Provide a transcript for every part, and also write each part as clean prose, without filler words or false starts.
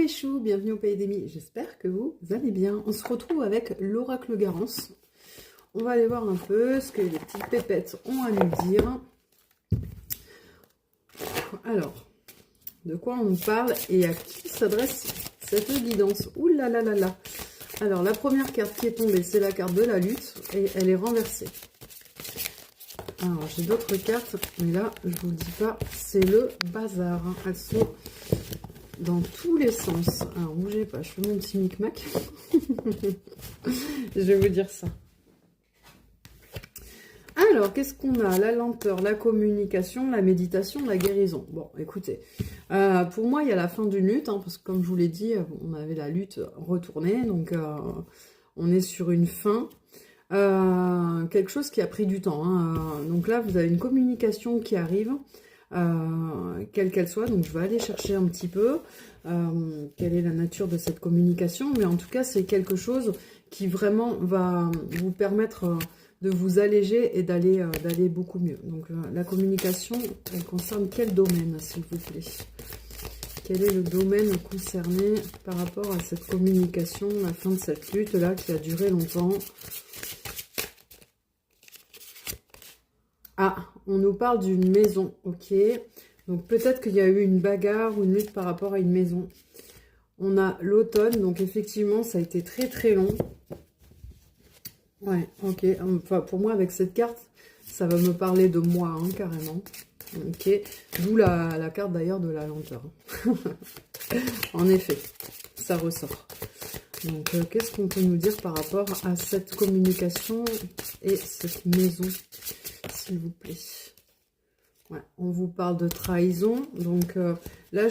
les choux, bienvenue au Pays des Mie, j'espère que vous allez bien. On se retrouve avec l'oracle Garance. On va aller voir un peu ce que les petites pépettes ont à nous dire. Alors, de quoi on nous parle et à qui s'adresse cette guidance? Ouh là là là là. Alors, la première carte qui est tombée, c'est la carte de la lutte et elle est renversée. Alors, j'ai d'autres cartes, mais là, je vous le dis pas, c'est le bazar. Hein. Elles sont dans tous les sens. Alors, bougez pas, je fais mon petit micmac. Je vais vous dire ça. Alors, qu'est-ce qu'on a? La lenteur, la communication, la méditation, la guérison. Bon, écoutez, pour moi, il y a la fin d'une lutte, hein, parce que comme je vous l'ai dit, on avait la lutte retournée, donc on est sur une fin. Quelque chose qui a pris du temps. Hein. Donc là, vous avez une communication qui arrive, quelle qu'elle soit. Donc je vais aller chercher un petit peu quelle est la nature de cette communication. Mais en tout cas, c'est quelque chose qui vraiment va vous permettre de vous alléger et d'aller beaucoup mieux. Donc la communication, elle concerne quel domaine, s'il vous plaît? Quel est le domaine concerné par rapport à cette communication, la fin de cette lutte-là qui a duré longtemps? Ah, on nous parle d'une maison, ok. Donc peut-être qu'il y a eu une bagarre ou une lutte par rapport à une maison. On a l'automne, donc effectivement, ça a été très très long. Ouais, ok. Enfin, pour moi, avec cette carte, ça va me parler de moi, hein, carrément. Ok. D'où la carte d'ailleurs de la lenteur. En effet, ça ressort. Donc, qu'est-ce qu'on peut nous dire par rapport à cette communication et cette maison, s'il vous plaît? Ouais, on vous parle de trahison. Donc, là,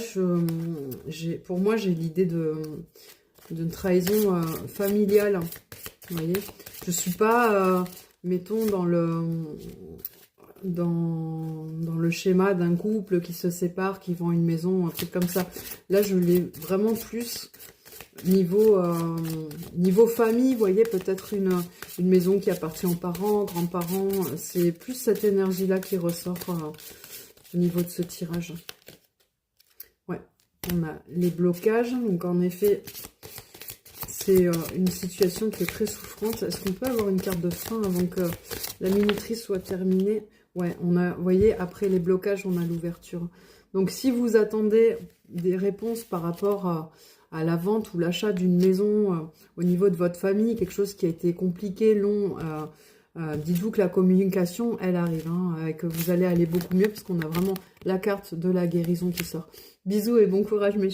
pour moi, j'ai l'idée d'une trahison familiale. Vous voyez, je suis pas, mettons, dans le schéma d'un couple qui se sépare, qui vend une maison, un truc comme ça. Là, je l'ai vraiment plus niveau famille, vous voyez, peut-être une maison qui appartient aux parents, grands-parents. C'est plus cette énergie-là qui ressort au niveau de ce tirage. Ouais, on a les blocages. Donc, en effet, c'est une situation qui est très souffrante. Est-ce qu'on peut avoir une carte de fin avant que la minuterie soit terminée? Ouais, on a, vous voyez, après les blocages, on a l'ouverture. Donc, si vous attendez des réponses par rapport à la vente ou l'achat d'une maison au niveau de votre famille, quelque chose qui a été compliqué, long, dites-vous que la communication, elle arrive, hein, et que vous allez aller beaucoup mieux, parce qu'on a vraiment la carte de la guérison qui sort. Bisous et bon courage, mes